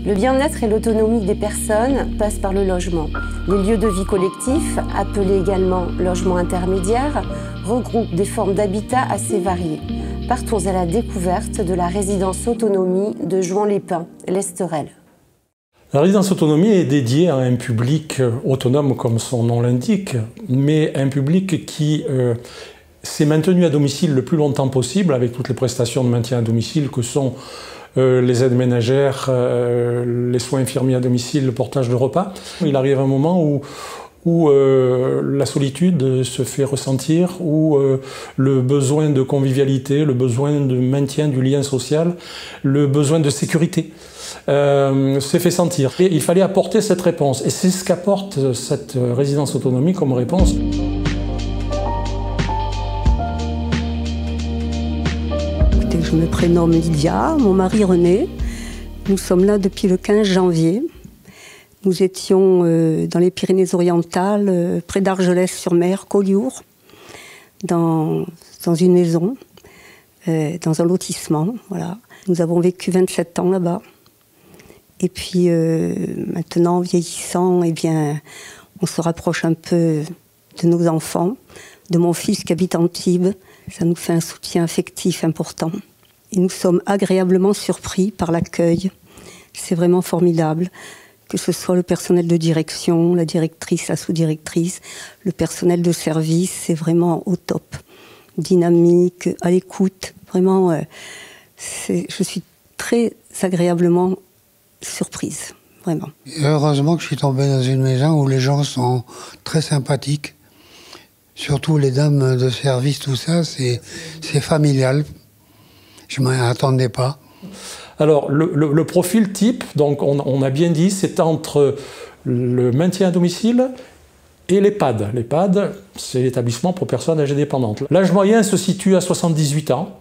Le bien-être et l'autonomie des personnes passent par le logement. Les lieux de vie collectifs, appelés également logements intermédiaires, regroupent des formes d'habitat assez variées. Partons à la découverte de la résidence autonomie de Jouan-les-Pins, l'Esterel. La résidence autonomie est dédiée à un public autonome comme son nom l'indique, mais un public qui s'est maintenu à domicile le plus longtemps possible avec toutes les prestations de maintien à domicile que sont les aides ménagères, les soins infirmiers à domicile, le portage de repas. Il arrive un moment où la solitude se fait ressentir, où le besoin de convivialité, le besoin de maintien du lien social, le besoin de sécurité s'est fait sentir. Et il fallait apporter cette réponse. Et c'est ce qu'apporte cette résidence autonomie comme réponse. Je me prénomme Lydia, mon mari René. Nous sommes là depuis le 15 janvier. Nous étions dans les Pyrénées-Orientales, près d'Argelès-sur-Mer, Collioure, dans une maison, dans un lotissement. Voilà. Nous avons vécu 27 ans là-bas. Et puis maintenant, vieillissant, eh bien, on se rapproche un peu de nos enfants, de mon fils qui habite Antibes. Ça nous fait un soutien affectif important. Et nous sommes agréablement surpris par l'accueil. C'est vraiment formidable. Que ce soit le personnel de direction, la directrice, la sous-directrice, le personnel de service, c'est vraiment au top. Dynamique, à l'écoute. Vraiment, je suis très agréablement surprise. Vraiment. Et heureusement que je suis tombée dans une maison où les gens sont très sympathiques. Surtout les dames de service, tout ça, c'est familial. Je ne m'y attendais pas. Alors, le profil type, donc on a bien dit, c'est entre le maintien à domicile et l'EHPAD. L'EHPAD, c'est l'établissement pour personnes âgées dépendantes. L'âge moyen se situe à 78 ans,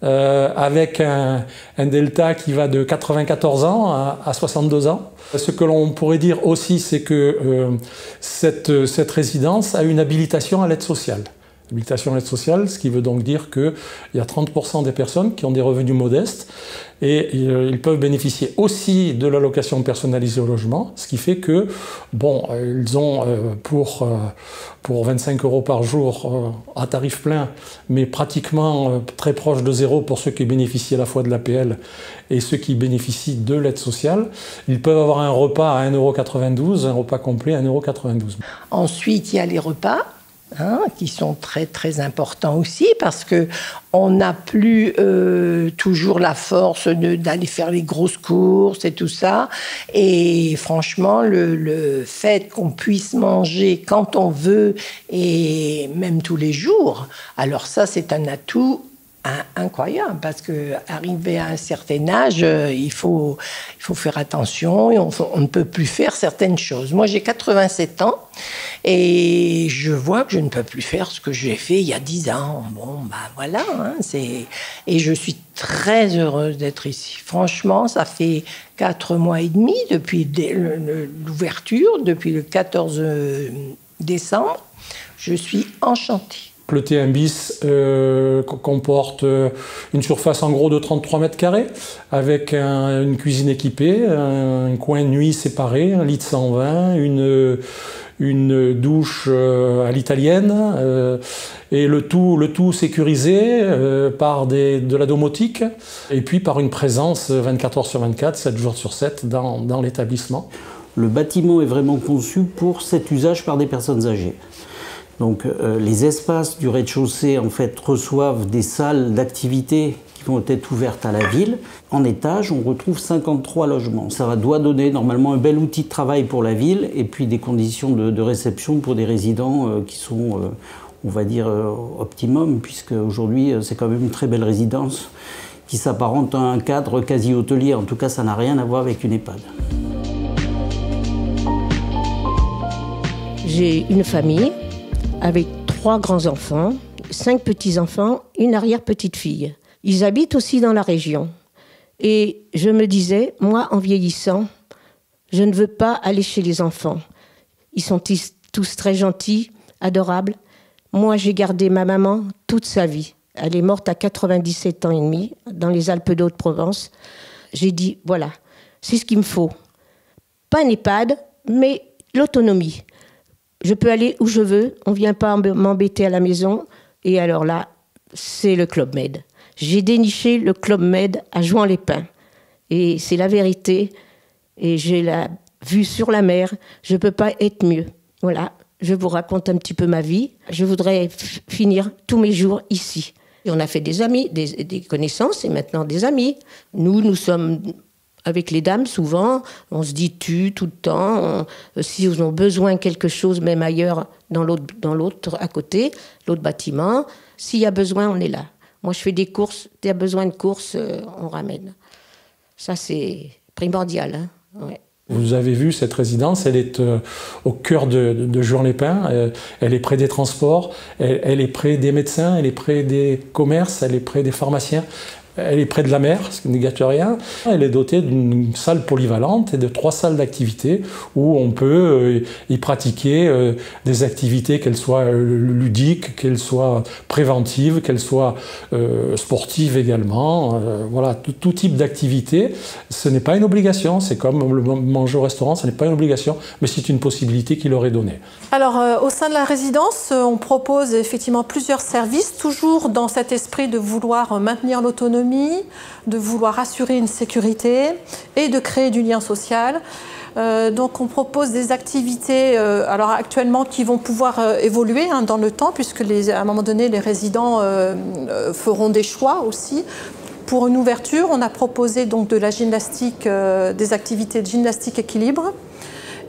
avec un delta qui va de 94 ans à 62 ans. Ce que l'on pourrait dire aussi, c'est que cette résidence a une habilitation à l'aide sociale. Habilitation à l'aide sociale, ce qui veut donc dire qu'il y a 30% des personnes qui ont des revenus modestes et ils peuvent bénéficier aussi de l'allocation personnalisée au logement, ce qui fait que, bon, ils ont pour 25 € par jour à tarif plein, mais pratiquement très proche de zéro pour ceux qui bénéficient à la fois de l'APL et ceux qui bénéficient de l'aide sociale, ils peuvent avoir un repas à 1,92 €, un repas complet à 1,92 €. Ensuite, il y a les repas. Qui sont très très importants aussi parce que on n'a plus toujours la force d'aller faire les grosses courses et tout ça. Et franchement, le fait qu'on puisse manger quand on veut et même tous les jours, alors ça c'est un atout incroyable parce que arrivé à un certain âge, il faut faire attention et on ne peut plus faire certaines choses. Moi, j'ai 87 ans et je vois que je ne peux plus faire ce que j'ai fait il y a 10 ans. Bon, bah voilà, et je suis très heureuse d'être ici. Franchement, ça fait 4 mois et demi depuis l'ouverture, depuis le 14 décembre. Je suis enchantée. Le T1 bis comporte une surface en gros de 33 mètres carrés avec une cuisine équipée, un coin nuit séparé, un lit de 120, une douche à l'italienne et le tout sécurisé par de la domotique et puis par une présence 24 heures sur 24, 7 jours sur 7 dans l'établissement. Le bâtiment est vraiment conçu pour cet usage par des personnes âgées. Donc les espaces du rez-de-chaussée en fait reçoivent des salles d'activité qui vont être ouvertes à la ville. En étage, on retrouve 53 logements. Ça doit donner normalement un bel outil de travail pour la ville et puis des conditions de réception pour des résidents qui sont, on va dire, optimum, puisque aujourd'hui c'est quand même une très belle résidence qui s'apparente à un cadre quasi hôtelier. En tout cas, ça n'a rien à voir avec une EHPAD. J'ai une famille avec 3 grands-enfants, 5 petits-enfants, une arrière-petite-fille. Ils habitent aussi dans la région. Et je me disais, moi, en vieillissant, je ne veux pas aller chez les enfants. Ils sont tous très gentils, adorables. Moi, j'ai gardé ma maman toute sa vie. Elle est morte à 97 ans et demi, dans les Alpes de Haute-Provence. J'ai dit, voilà, C'est ce qu'il me faut. Pas un EHPAD, mais l'autonomie. Je peux aller où je veux, on ne vient pas m'embêter à la maison. Et alors là, c'est le Club Med. J'ai déniché le Club Med à Juan-les-Pins. Et c'est la vérité. Et j'ai la vue sur la mer. Je ne peux pas être mieux. Voilà, je vous raconte un petit peu ma vie. Je voudrais finir tous mes jours ici. Et on a fait des amis, des connaissances et maintenant des amis. Nous sommes avec les dames souvent. On se dit tu tout le temps. Si ils ont besoin de quelque chose, même ailleurs, dans l'autre à côté, l'autre bâtiment, s'il y a besoin, on est là. Moi, je fais des courses. S'il y a besoin de courses, on ramène. Ça, c'est primordial. Hein, ouais. Vous avez vu cette résidence, elle est au cœur de Juan-les-Pins, elle est près des transports, elle est près des médecins, elle est près des commerces, elle est près des pharmaciens. Elle est près de la mer, ce qui ne gâte rien. Elle est dotée d'une salle polyvalente et de 3 salles d'activité où on peut y pratiquer des activités, qu'elles soient ludiques, qu'elles soient préventives, qu'elles soient sportives également. Voilà, tout type d'activité. Ce n'est pas une obligation, c'est comme le manger au restaurant, ce n'est pas une obligation, mais c'est une possibilité qui leur est donnée. Alors, au sein de la résidence, on propose effectivement plusieurs services, toujours dans cet esprit de vouloir maintenir l'autonomie, de vouloir assurer une sécurité et de créer du lien social. Donc on propose des activités alors actuellement qui vont pouvoir évoluer dans le temps puisque à un moment donné les résidents feront des choix aussi. Pour une ouverture, on a proposé donc de la gymnastique, des activités de gymnastique équilibre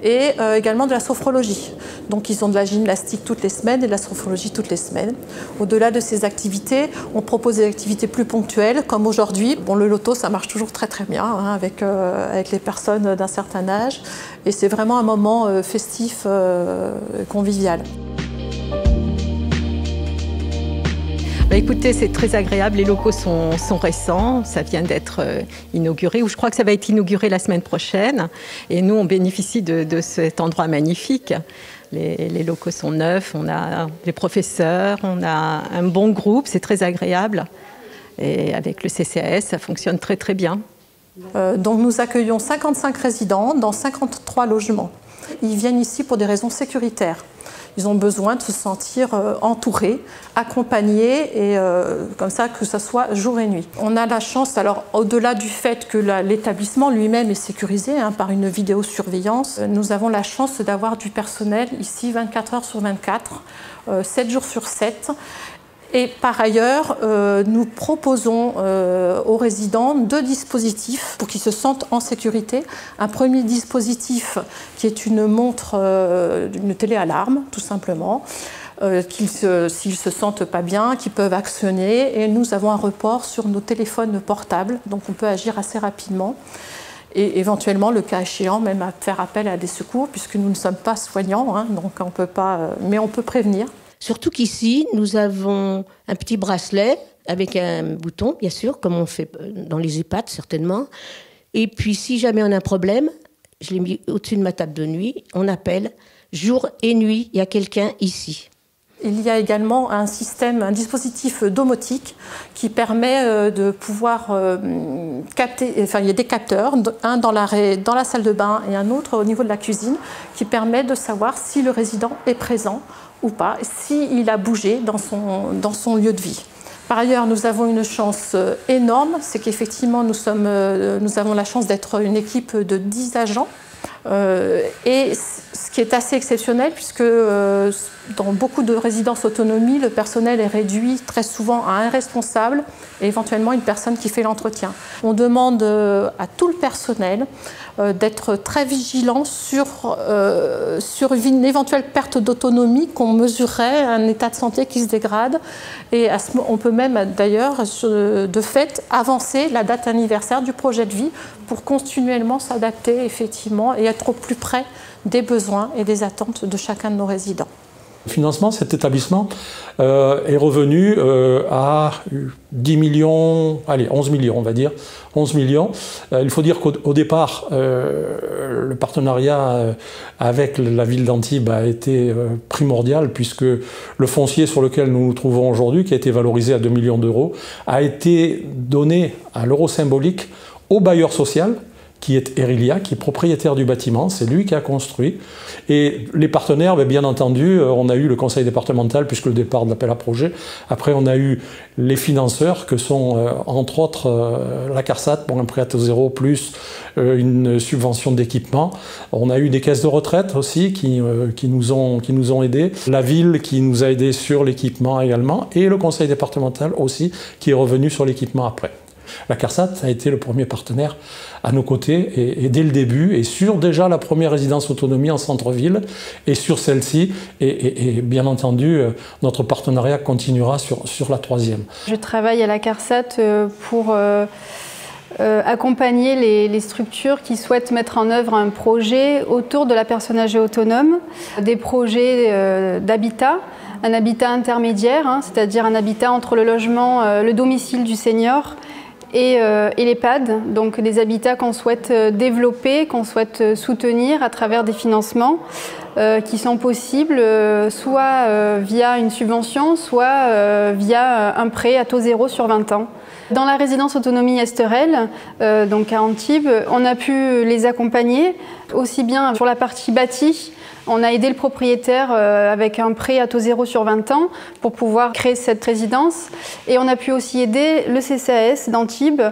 et également de la sophrologie. Donc ils ont de la gymnastique toutes les semaines et de la sophrologie toutes les semaines. Au-delà de ces activités, on propose des activités plus ponctuelles, comme aujourd'hui. Bon, le loto, ça marche toujours très très bien avec les personnes d'un certain âge. Et c'est vraiment un moment festif, convivial. Bah écoutez, c'est très agréable, les locaux sont récents, ça vient d'être inauguré, ou je crois que ça va être inauguré la semaine prochaine. Et nous, on bénéficie de cet endroit magnifique. Les locaux sont neufs, on a des professeurs, on a un bon groupe, c'est très agréable. Et avec le CCAS, ça fonctionne très très bien. Donc nous accueillons 55 résidents dans 53 logements. Ils viennent ici pour des raisons sécuritaires. Ils ont besoin de se sentir entourés, accompagnés et comme ça que ce soit jour et nuit. On a la chance, alors au-delà du fait que l'établissement lui-même est sécurisé par une vidéosurveillance, nous avons la chance d'avoir du personnel ici 24 heures sur 24, 7 jours sur 7. Et par ailleurs, nous proposons aux résidents 2 dispositifs pour qu'ils se sentent en sécurité. Un premier dispositif qui est une montre, une téléalarme, tout simplement, s'ils se sentent pas bien, qu'ils peuvent actionner. Et nous avons un report sur nos téléphones portables, donc on peut agir assez rapidement. Et éventuellement, le cas échéant, même à faire appel à des secours, puisque nous ne sommes pas soignants, donc on peut pas, mais on peut prévenir. Surtout qu'ici, nous avons un petit bracelet avec un bouton, bien sûr, comme on fait dans les EHPAD, certainement. Et puis, si jamais on a un problème, je l'ai mis au-dessus de ma table de nuit, on appelle jour et nuit, il y a quelqu'un ici. Il y a également un dispositif domotique qui permet de pouvoir capter, enfin il y a des capteurs, un dans la salle de bain et un autre au niveau de la cuisine, qui permet de savoir si le résident est présent ou pas, s'il a bougé dans son lieu de vie. Par ailleurs, nous avons une chance énorme, c'est qu'effectivement nous avons la chance d'être une équipe de 10 agents. Et ce qui est assez exceptionnel puisque dans beaucoup de résidences autonomie, le personnel est réduit très souvent à un responsable et éventuellement une personne qui fait l'entretien. On demande à tout le personnel d'être très vigilant sur une éventuelle perte d'autonomie qu'on mesurerait, un état de santé qui se dégrade. Et on peut même d'ailleurs, de fait, avancer la date anniversaire du projet de vie pour continuellement s'adapter effectivement et être au plus près des besoins et des attentes de chacun de nos résidents. Le financement, cet établissement est revenu à 10 millions, allez, 11 millions, on va dire, 11 millions. Il faut dire qu'au départ, le partenariat avec la ville d'Antibes a été primordial puisque le foncier sur lequel nous nous trouvons aujourd'hui, qui a été valorisé à 2 millions d'euros, a été donné à l'euro symbolique au bailleur social qui est Erilia, qui est propriétaire du bâtiment, c'est lui qui a construit. Et les partenaires, bien entendu, on a eu le conseil départemental, puisque le départ de l'appel à projet. Après, on a eu les financeurs, que sont entre autres la CARSAT, pour un prêt à taux zéro, plus une subvention d'équipement. On a eu des caisses de retraite aussi qui nous ont aidés. La ville qui nous a aidés sur l'équipement également, et le conseil départemental aussi, qui est revenu sur l'équipement après. La CARSAT a été le premier partenaire à nos côtés et dès le début, et sur déjà la première résidence autonomie en centre-ville, et sur celle-ci, et bien entendu, notre partenariat continuera sur la troisième. Je travaille à la CARSAT pour accompagner les structures qui souhaitent mettre en œuvre un projet autour de la personne âgée autonome, des projets d'habitat, un habitat intermédiaire, c'est-à-dire un habitat entre le logement, le domicile du senior et l'EHPAD, donc des habitats qu'on souhaite développer, qu'on souhaite soutenir à travers des financements qui sont possibles soit via une subvention, soit via un prêt à taux zéro sur 20 ans. Dans la résidence autonomie Esterel, donc à Antibes, on a pu les accompagner aussi bien sur la partie bâtie. On a aidé le propriétaire avec un prêt à taux zéro sur 20 ans pour pouvoir créer cette résidence. Et on a pu aussi aider le CCAS d'Antibes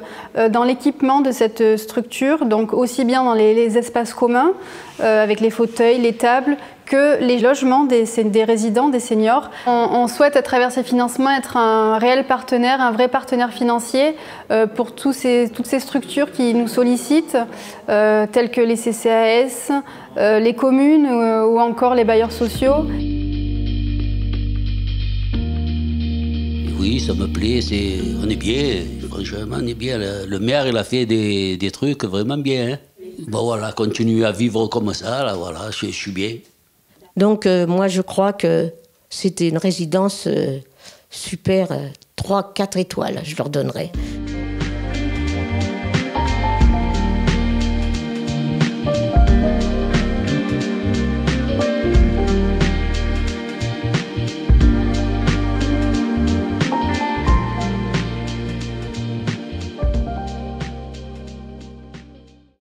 dans l'équipement de cette structure, donc aussi bien dans les espaces communs, avec les fauteuils, les tables, que les logements des résidents, des seniors. On souhaite à travers ces financements être un réel partenaire, un vrai partenaire financier pour toutes ces structures qui nous sollicitent, telles que les CCAS, les communes ou encore les bailleurs sociaux. Oui, ça me plaît, on est bien, franchement on est bien. Le maire il a fait des trucs vraiment bien. Hein. Bon voilà, continue à vivre comme ça, là, voilà, je suis bien. Donc moi je crois que c'était une résidence super, 3-4 étoiles, je leur donnerais.